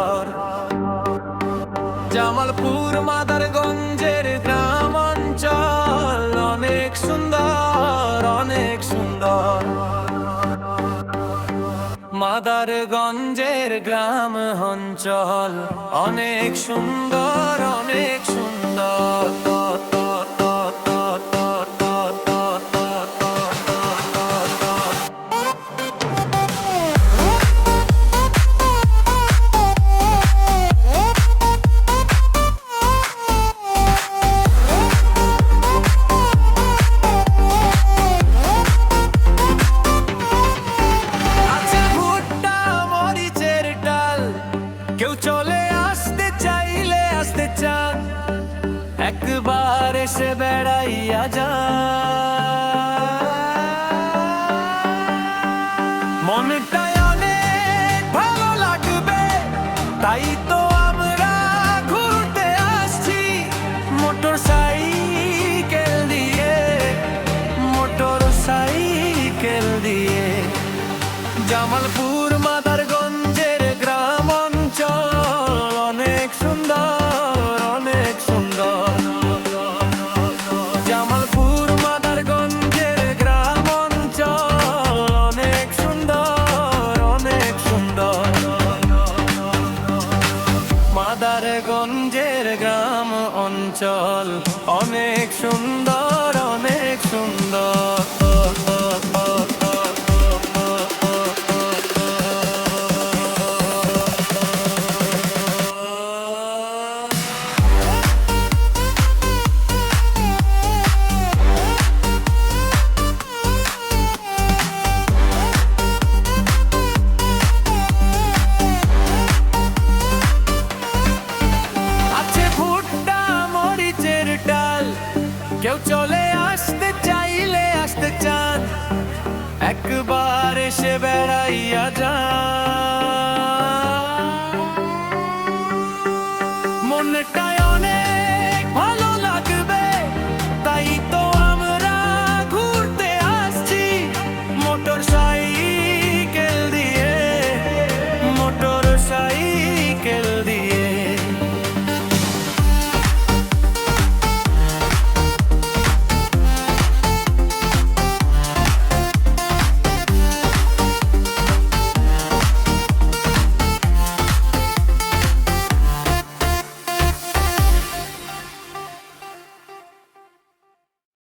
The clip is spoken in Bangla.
সুন্দর। জামালপুর মাদারগঞ্জের গ্রাম অঞ্চল অনেক সুন্দর, অনেক সুন্দর। মাদারগঞ্জের গ্রাম অঞ্চল অনেক সুন্দর, অনেক সুন্দর। কেউ চলে আসতে চাইলে আসতে চান, একবার এসে বেড়াইয়া যান। মনটাই অনেক ভালো লাগবে, তাই তো আমরা ঘুরতে আসছি মোটর সাইকেল দিয়ে, মোটর সাইকেল দিয়ে। জামালপুর মাদারগঞ্জের গ্রাম অঞ্চল অনেক সুন্দর, অনেক সুন্দর। জামালপুর মাদারগঞ্জের গ্রাম অঞ্চল অনেক সুন্দর, অনেক সুন্দর। মাদারগঞ্জের গ্রাম অঞ্চল অনেক সুন্দর, অনেক সুন্দর। কেউ চলে আসতে চাইলে আসতে চান, একবার এসে বেড়াইয়া যান। মনটা